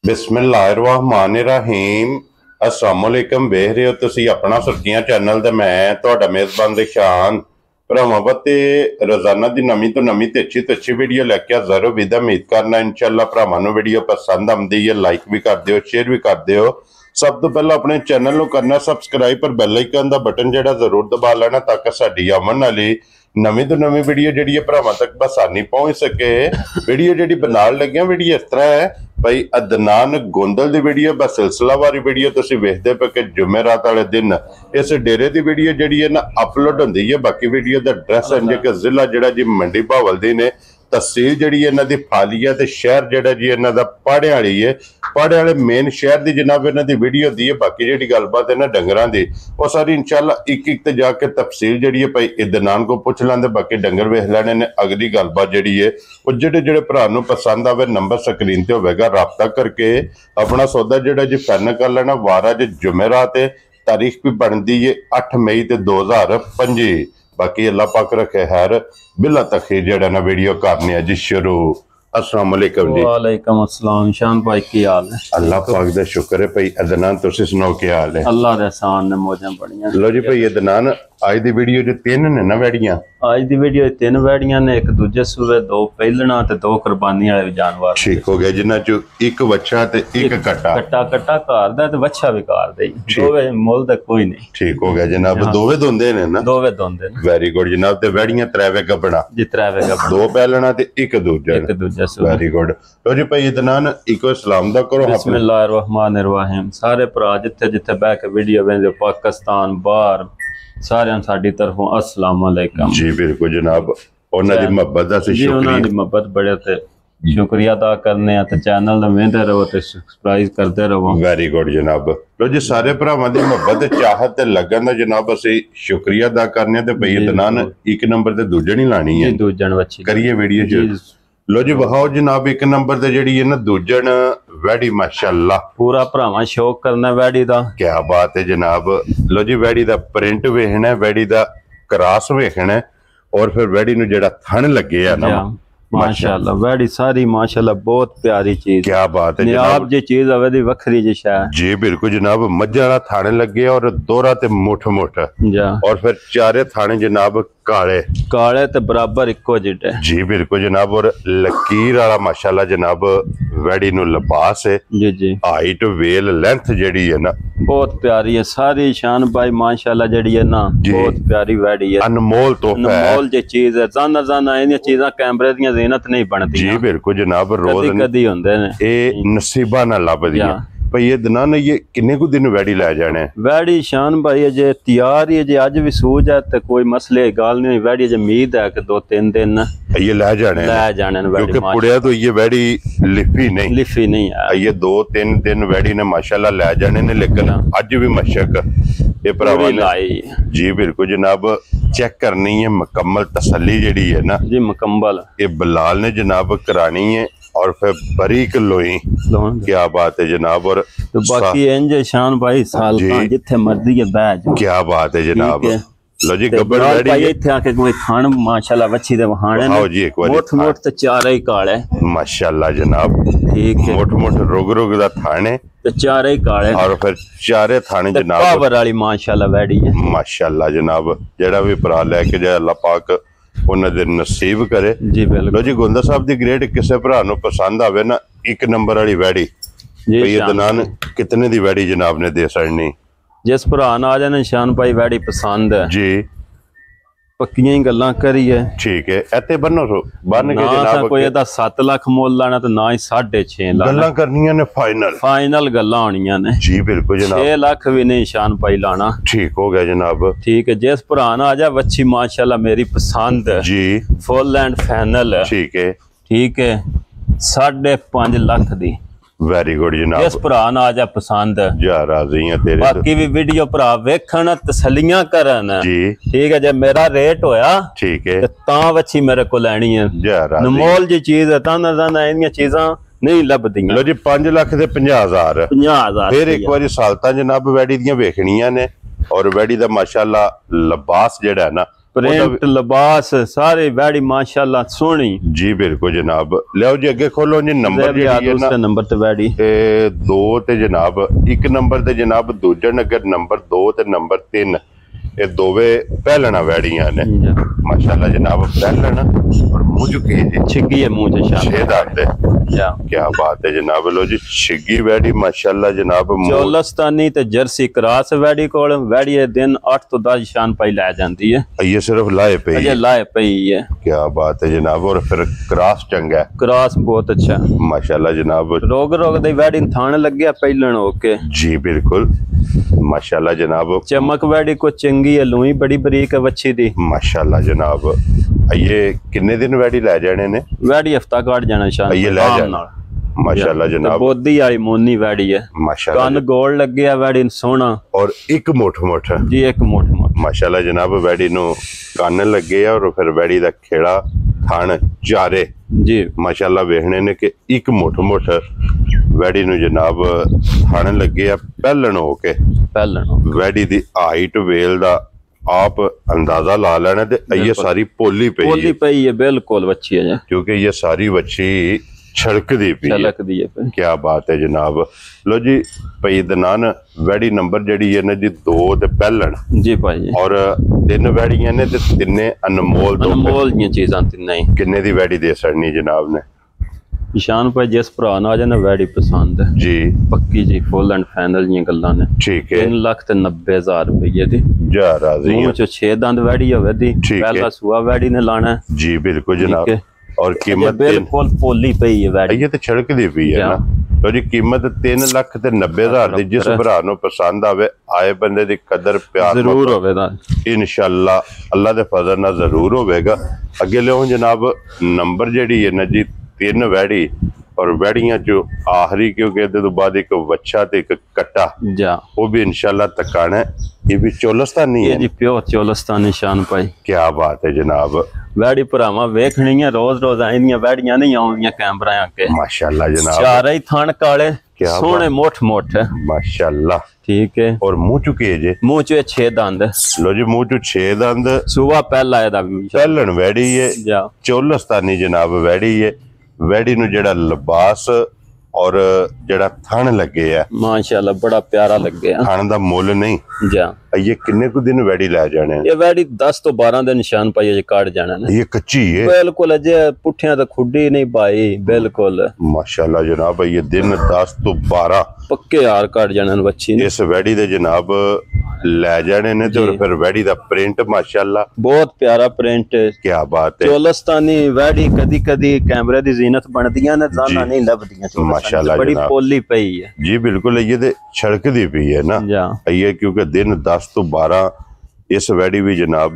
बिस्मिल्लाहिर्रहमानिर्रहीम अस्सलामुअलैकुम वेख रहे हो तुसी अपना सुर्खियां चैनल ते मैं तुहाडा मेजबान दिशान भरावां ते रोजाना दी नवीं तो नवीं ते अच्छी वीडियो लैके हाज़र हो। विद उम्मीद करना इंशाअल्लाह भरावां नूं वीडियो पसंद आउंदी है, लाइक भी कर दिओ, शेयर भी कर दिओ। सब तो पहला अपने चैनल नूं करना सबसक्राइब पर बैल आइकन दा बटन जेड़ा जरूर दबा लेना ताकि साडी आवन वाली नवीं तो नवीं वीडियो जी भरावां तक बसानी पहुंच सके। वीडियो जी बनाने लगे वीडियो इस तरह है भाई अदनान गोंदल की वीडियो बस सिलसिलावारी वीडियो तुसीं वेखदे पे कि जुमेरात वाले दिन इस डेरे की वीडियो जी है ना अपलोड होंदी है। बाकी वीडियो का एड्रैस है कि जिला जिहड़ा जी मंडी बहावलदीन है, तहसील जी इन्हां दी फालिया ते शहर जिहड़ा जी इन्हां दा पाड़े वाली है। पाड़े वाले मेन शहर की जनाब इन्हां दी वीडियो दी है। बाकी जी गलबात है ना डंगरां दी वो सारी इंशाअल्लाह एक एक ते जाके तफसील जी है भाई इदनान को पुछ लेंदे। बाकी डंगर वेख लेने ने। अगली गलबात जी है वो जेडे भरा नूं पसंद आवे नंबर स्क्रीन ते होवेगा, राबता करके अपना सौदा जिहड़ा जी फाइनल कर लेना। वार अज जुमेरात है, तारीख भी बनती है 8 मई 2025। बाकी अल्लाह पाक रखे खैर बिला तखीर जेड़ा ना वीडियो करने जी शुरू। अस्सलाम वालेकुम जी। वालेकुम अस्सलाम। शान भाई की हाल है? अल्लाह पाक दा शुक्र है भाई। अदनान तुसी सुनाओ क्या हाल है? अल्लाह दे एहसान ने मौजां बढ़िया। लो जी भाई अदनान आज दी वीडियो जो 3 ने ना वैड़ियां, आज दी वीडियो 3 वैड़ियां ने, एक दूजे सूबे 2 पहलना ते 2 कुर्बानी वाले जानवर। ठीक हो गया जिन्हां चो एक बच्चा ते एक कट्टा। कट्टा घर दा ते बच्चा भी घर दा ही, दोवे मुल दा कोई नहीं। ठीक हो गया जनाब। दोवे दोंदे ने ना? दोवे दोंदे ने। वेरी गुड जनाब। ते वैड़ियां त्रैवे गबड़ा जी, त्रैवे गबड़ा, 2 पहलना ते एक दूजा। Very good. लो जी भाई अदनान इको सलाम दा करो। बिस्मिल्लाहिर्रहमानिर्रहीम। सारे भरा जिथे जिथे बैठ के वीडियो वेंदे पाकिस्तान बाहर सारे साडी तरफों अस्सलाम वालेकुम जी। बिल्कुल जनाब। उन्हां दी मोहब्बत दा शुक्रिया। उन्हां दी मोहब्बत बड़े ते शुक्रिया अदा करने ते चैनल नूं वेंदे रहो ते सब्सक्राइब करते रहो। वेरी गुड जनाब। लो जी सारे भरावां दी मोहब्बत चाहत ते लगन दा जनाब असीं शुक्रिया अदा करने ते भई अदनान एक नंबर ते दूजन ही लानी है। दूजन बच्ची करिए वीडियो च। लो जी वहाओ जनाब एक नंबर ते जेड़ी है ना दूजन वैड़ी माशाअल्लाह पूरा भरावां शौक करना वैड़ी दा। क्या बात है जनाब। लो जी वैड़ी दा प्रिंट वेखना है, वैड़ी दा क्रॉस वेखना है और फिर वैड़ी नूं जेड़ा थन लगे है ना माशाअल्लाह वैड़ी सारी माशाअल्लाह बहुत प्यारी चीज। क्या बात है जनाब जी चीज आवे दी वखरी जी शै। जी बिल्कुल जनाब। मज्जा वाला थाने लगे और दोहरा ते मुठ मुठ और फिर चारे थाने जनाब काले काले ते बराबर इको जिडे। जी बिल्कुल जनाब। और लकीर वाला माशाअल्लाह जनाब वैड़ी नूं लिबास है। जी जी। हाइट वेल लेंथ जेड़ी है ना बहुत प्यारी है सारी। शान भाई माशाअल्लाह जेड़ी है ना बहुत प्यारी वैड़ी है। अनमोल तोहफा है, अनमोल जी चीज है। जाना इन्हां चीजां कैमरे दी ज़ीनत नहीं बनदी। जी बिल्कुल जनाब। रोज कदी होंदे ने ए नसीबा ना लभदी है भाई। ये दिनां ने ये किन्ने कु दिन वैड़ी लै जाने? वैड़ी शान भाई अजे तैयार ही अजे अज भी सूझ है ते कोई मसले गाल नहीं। वैड़ी अजे उम्मीद है कि 2-3 दिन ये लै जाने क्योंकि पुड़िया तो ये वैड़ी लिफी नहीं है। ये 2-3 दिन वैड़ी ने माशाअल्लाह लै जाने ने। लेकिन अज भी मशक ये भरावां ने जी बिल्कुल जनाब चेक करनी है। मुकम्मल तसल्ली जेड़ी है ना जी मुकम्मल ये बिलाल ने जनाब करानी है और फिर बारीक लोई। क्या बात है जनाब। और तो बाकी इंज शान भाई साल जिथे मर्जी है बैठ। क्या बात है जनाब। लो जी गब्बर भाई इथे आके कोई खान माशाल्लाह वच्छी दे वहाने ने जी एक बार मोट ते चारे ही काले माशाल्लाह जनाब। ठीक है। मोट रुग दा थाने ते चारे ही काले और फिर चारे थाने जनाब पावर वाली माशाल्लाह वैड़ी है माशाल्लाह जनाब। जेड़ा भी भरा लेके जाए अल्लाह पाक उन्हें दे नसीब करे। जी बिल्कुल। लो जी गोंदा साहब दी ग्रेड किसे भरा नूं पसंद आवे ना एक नंबर वाली वैड़ी भई अदनान कितने दी वैड़ी जनाब ने दे सड़नी? जिस भरा ना आ जाने शान भाई वैड़ी पसंद है जी पक्कियां ही गल्लां करिए। ठीक है। एते बन्नो सो बन के जनाब कोई एदा 7 लाख मोल लाना ते ना ही 6.5 लाख गल्लां करनियां ने। फाइनल गल्लां होनियां ने जी बिल्कुल जनाब। 6 लाख भी नहीं शान भाई लाना। ठीक हो गया जनाब। ठीक है। जिस भरा ना आ जा वच्छी माशाल्लाह मेरी पसंद जी फुल एंड फाइनल। ठीक है 5.5 लाख दी। वेरी गुड जनाब। जिस भरा ना आ जा पसंद जा राजी है तेरे। बाकी भी वीडियो भरा वेखण तसल्लियां करन जी। ठीक है। जब मेरा रेट होया ठीक है तां वच्छी मेरे को लैनी है। जा राजी नमोल जी चीज है तां इन्नियां चीजां नहीं लभदियां। लो जी 5 लाख ते 50,000 फिर एक बारी सालता जनाब वैड़ी दियां वेखणियां ने और वैड़ी दा माशाअल्लाह लिबास जेड़ा है ना ਪ੍ਰਿੰਟ ਲਿਬਾਸ ਸਾਰੇ ਵੈੜੀ ਮਾਸ਼ਾਅੱਲਾ ਸੋਹਣੀ ਜੀ ਬਿਲਕੁਲ ਜਨਾਬ। ਲਿਆਓ ਜੀ ਅੱਗੇ ਖੋਲੋ ਜੀ ਨੰਬਰ ਜਿਹੜੀ ਹੈ ਨਾ ਨੰਬਰ ਤੇ ਵੈੜੀ ਇਹ 2 ਤੇ ਜਨਾਬ 1 ਨੰਬਰ ਤੇ ਜਨਾਬ ਦੂਜਾ ਨਗਰ ਨੰਬਰ 2 ਤੇ ਨੰਬਰ 3 ਇਹ ਦੋਵੇਂ ਪਹਿਲਣਾ ਵੈੜੀਆਂ ਨੇ माशाल्लाह जनाब पहलना और मुंह झुके जी छिग्गी है मुंह से छह दांत है क्या बात है जनाब। लो जी छिग्गी वैडी माशाल्लाह जनाब चौलस्तानी ते जर्सी क्रॉस वैडी कोल वैडी दिन 8 तो 10 शान पाई लै जांदी है ये सिर्फ लाए पे ये लाए पई है। क्या बात है जनाब। और फिर क्रॉस चंगा है क्रॉस बहुत अच्छा माशाल्लाह जनाब। रोग रोग दी वैडी थान लग गया पहलन होके जी बिल्कुल माशाल्लाह जनाब। चमक वैडी को चंगी है लुई बड़ी बरीक है वच्छी दी माशाल्लाह जनाब। ये कितने दिन वैडी लै जाने ने? वैडी हफ्ता काट जाना शान ये लै जाना माशाल्लाह जनाब। बोदी वाली मोनी वैडी है माशाल्लाह। कान गोल लग गया वैडी सोना और एक मुठ मुठ जी एक मुठ मुठ माशाल्लाह जनाब। वैडी नु कान लगे और फिर वैडी दा खेड़ा थान चारे जी माशाल्लाह वेखने ने कि एक मुठ मुठ वैडी नु जनाब थान लगे पहलन हो के पहलन वैडी दी हाइट वेल दा आप अंदाजा ला लेना ते ये सारी पोली पई है बिल्कुल बच्ची है क्योंकि ये सारी बच्ची छड़कदी पई है। क्या बात है जनाब। लो जी भाई दनान वैडी नंबर जड़ी है ना जी 2 ते पहलन जी भाई और 3 वैड़ियां ने ते तिन्ने अनमोल दी चीजां तिन्ने किन्ने दी वैडी दे सड़नी जनाब ने? निशान भाई जिस भरा ना आ जाना वैडी पसंद है जी पक्की जी फुल एंड फाइनल जी गल्लां ने ठीक है 3,90,000 रुपये दी जा राजी मुंह च 6 दंद वैडी होवे दी पहला सुआ वैडी ने लाना है जी बिल्कुल जनाब। और कीमत बिल्कुल पोली पई है वैडी ये तो छड़कदी पई है ना। तो जी कीमत 3,90,000 दी जिस भरा नु पसंद आवे आए बंदे दी कदर प्यार जरूर होवेगा इंशाल्लाह अल्लाह दे फजल नाल जरूर होवेगा। अगे लियो जनाब नंबर जेडी है ना जी 3 वैड़ी और वैड़ियां जो आखिरी क्योंकि तो बाद एक वच्छा ते एक कट्टा जा वो भी इंशाल्लाह तकाना है। ये भी चौलस्तानी है जी प्योर चौलस्तानी शान भाई। क्या बात है जनाब। वैड़ी भरावा वेखनी है रोज रोज आईदियां वैड़ियां नहीं आउंदियां कैमरा आके माशाल्लाह जनाब। चारे ही थान काले सोने मोठ मोठ है माशाल्लाह ठीक है। और मुंह चुके जे मुंह च 6 दंद लो जी मुंह च 6 दंद सुबह पहला है पहलन वैड़ी है चौलस्तानी जनाब वैड़ी है। वैडी नु जेड़ा लिबास और जेड़ा थन लगे है माशाल्लाह बड़ा प्यारा लगे है। थन दा मोल नहीं जा ये किन्ने को दिन वैडी लै जाने? ये वैडी 10 तो 12 दिन निशान पाई जे काट जाना है। ये कच्ची है बिल्कुल अजे पुठियां तो खुडी नहीं पाई बिल्कुल माशाल्लाह जनाब। ये दिन 10 तो 12 पक्के यार काट जाने बच्ची इस वैडी दे जनाब लै जाने ने। तो फिर वैडी दा प्रिंट माशाल्लाह बहुत प्यारा प्रिंट क्या बात है। चौलस्तानी वैडी कदी कदी कैमरे दी जीनत बनदियां ने जाना नहीं लभदियां माशाल्लाह बड़ी पोली पई है जी बिल्कुल। ये ते छड़कदी पई है ना ये क्योंकि दिन 10 तो 12 इस वैडी भी जनाब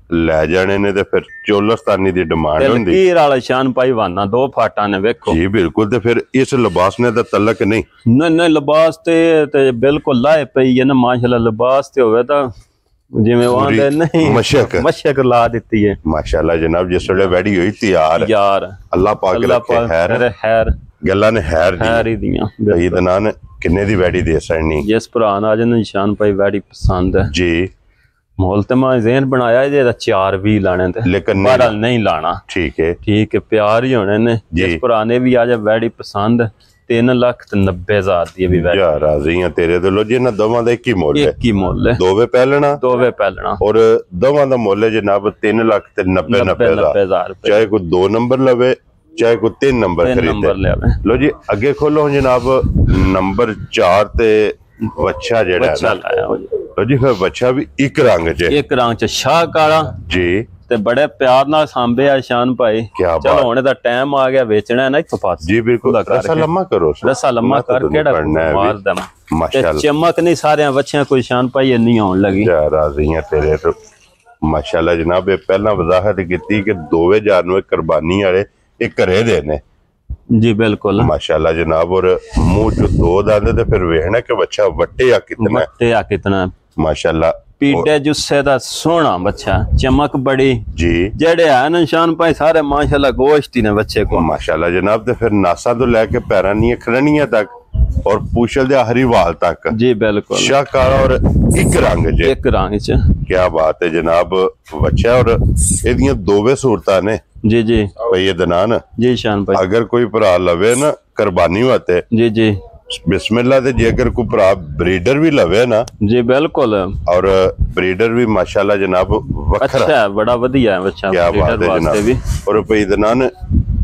लै जाने ने ते फिर चौलस्तानी दी डिमांड हुंदी तीर वाला शान भाई वाना 2 फाटा ने वेखो जी बिल्कुल। ते फिर इस लिबास ने दा तलक नहीं लिबास ते बिल्कुल लाए पई है ना माशाल्लाह। लिबास ते होवे ता जिवें वांदे नहीं मशक ला दित्ती है माशाल्लाह जनाब। जिस वेले वैडी होई तैयार यार अल्लाह पाक रखे खैर गल्लां ने खैर ही दियां। भाई दनान किन्ने दी वैडी दे सड़नी? जिस भरा आ जाने निशान भाई वैडी पसंद है जी मोल ते मैं ज़हन बनाया जे 4 भी लाने थे लेकिन नहीं लाना ठीक है प्यार ही होने ने। जिस भरा ने भी आ जाए वैडी पसंद 3,90,000 दी भी वैडी यार राजी हैं तेरे तो लो जी ना दोवां दा एक ही मोल है दोवे पहलना और दोवां दा मोल है जनाब 3,90,000 चाहे कोई 2 नंबर लवे चाहे कोई 3 नंबर खरीदे। लो जी अगे खोलो जनाब नंबर 4 ते बच्चा जेड़ा तो जी फिर बच्चा भी एक रंग च शाह काला जी ते बड़े प्यार नाल सांभे आ शान भाई। क्या चलो होने दा टाइम आ गया बेचना है ना इत्थों पास जी बिल्कुल रसा लम्मा करो रसा लम्मा कर केड़ा मार दम माशाल्लाह चमक नहीं सारे बच्चियां कोई शान भाई नहीं आउण लगी राजी हैं तेरे तो माशाल्लाह जनाब। पहला वजाहत कीती कि 2000 नु कुर्बानी वाले एक घरे दे ने जी बिल्कुल माशाल्लाह जनाब। और मुंह जो 2 दंद ते फिर वेखना कि बच्चा वट्टे आ कितना माशाल्लाह। पीडे जुस्से दा सोना बच्चा चमक बड़ी जी जेड़े है निशान भाई सारे माशाल्लाह गोश्त ही ने बच्चे को माशाल्लाह जनाब। ते फिर नासा तो लेके पैरां दी खड़नियां तक और पूछल दे आखिरी वाल तक जी बिल्कुल शाहकार और एक रंग जे एक रंग च क्या बात है जनाब बच्चा और एदियां दोवे सूरतां ने जी जी भाई ये दनान जी शान भाई अगर कोई भरा लवे ना कुर्बानी वास्ते जी जी बिस्मिल्लाह ते जेकर कोई भरा ब्रीडर भी लवे ना जी बिल्कुल और ब्रीडर भी माशाल्लाह जनाब वखरा अच्छा है बड़ा वधिया है बच्चा क्या बात है जनाब और भाई दनान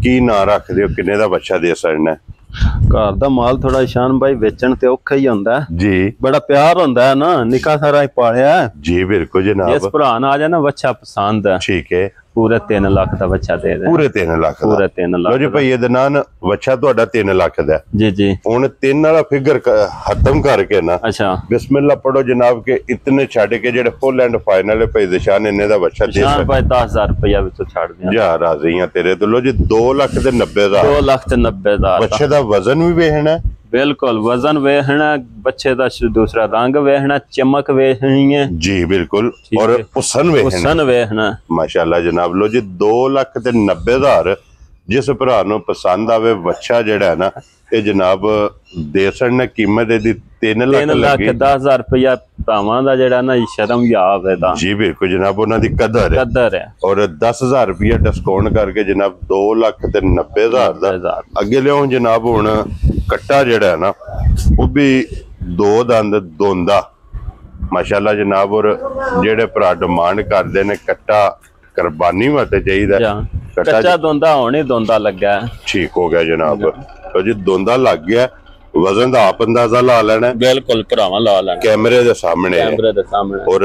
की ना रख दियो किन्ने दा बच्चा दे सकना घर दा माल थोड़ा ईशान भाई बेचण ते औखा ही हुंदा है जी बड़ा प्यार हुंदा है ना निका सारा ही पालिया है जी बिल्कुल जनाब जिस भरा ना आ जाए ना बच्चा पसंद है ठीक है पूरे 3 लाख का बच्चा दे दे पूरे 3 लाख पूरे 3 लाख लो जी भाई ये दनान बच्चा ਤੁਹਾਡਾ 3 ਲੱਖ ਦਾ जी जी ਹੁਣ 3 ਵਾਲਾ ਫਿਗਰ ਖਤਮ ਕਰਕੇ ਨਾ अच्छा बिस्मिल्लाह पढ़ो जनाब के इतने छड़ के जेडे फुल एंड फाइनल है भाई दिशान इन्ने दा बच्चा दे शान भाई 10,000 रुपया विचों छाड़ दिया जा राजी हां तेरे तो लो जी 2,90,000 2,90,000 बच्चे दा वजन भी वेखना बिल्कुल वजन वेखना बच्चे दा दूसरा रंग वेखना चमक वेखनी है जी बिल्कुल और हुसन वेखना हुसन वेखना माशाल्लाह जनाब लो जी 2,90,000 जिस भरा नु पसंद आवे बच्चा जेड़ा है ना ये जनाब देसन ने कीमत दी 3 लाख 10,000 रुपया भावां दा जेड़ा ना शर्म याब है जी बिल्कुल जनाब उन्हां दी कदर है और 10,000 रुपया डिस्काउंट करके जनाब 2,90,000 दा अगे लियो जनाब हुण कट्टा जेड़ा है ना वो भी 2 दंद दोंदा माशाल्लाह जनाब और जेड़े भरा डिमांड करदे ने कट्टा कुर्बानी वास्ते चाहिदा कच्चा दोंदा होने दोंदा लगा ठीक हो गया जनाब तो जी दोंदा लग गया वजन का आप अंदाजा ला लेना बिल्कुल भरावा ला लेना कैमरे दे सामने और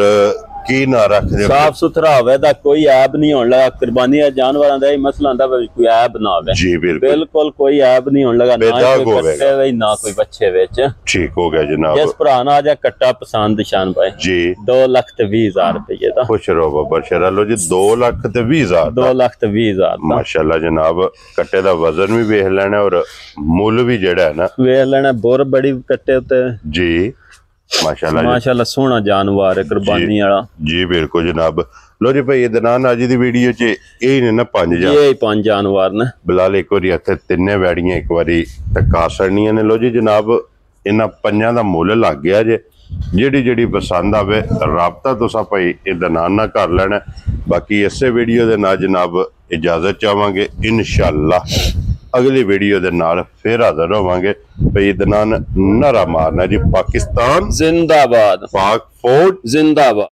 की ना रख दे साफ सुथरा होवे दा कोई ऐब नहीं होने लगा कुर्बानी जानवरां दा ही मसला हुंदा कोई ऐब ना होवे जी बिल्कुल कोई ऐब नहीं होने लगा ना कोई कट्टे वे ना कोई बच्चे विच ठीक हो गया जनाब जिस भरा ना आ जा कट्टा पसंद शान भाई जी 2,20,000 रुपये दा खुश रहो बाबा शेरा लो जी 2,20,000 2,20,000 माशाल्लाह जनाब कट्टे दा वजन भी वेख लेना और मुल भी जेड़ा है ना वेख लेना बोर बड़ी कट्टे उते जी माशाल्लाह सोहना जानवर है कुर्बानी वाला जी बिल्कुल जनाब लो जी भाई दनान अज दी वीडियो च यही ने ना 5 जानवर ने बिलाल एक बारी इत्थे 3 वैड़ियां एक बारी टका सड़नियां ने लो जी जनाब इन्हां 5 दा मुल लग गया जे जेड़ी जेड़ी पसंद आवे राबता तुसा भाई ये दनान ना कर लेना बाकी इसे वीडियो दे नाल जनाब इजाजत चाहांगे इंशाअल्लाह अगली वीडियो दे नाल फिर हाजिर होवांगे भाई दनान नारा मारना जी पाकिस्तान जिंदाबाद पाक फौज जिंदाबाद।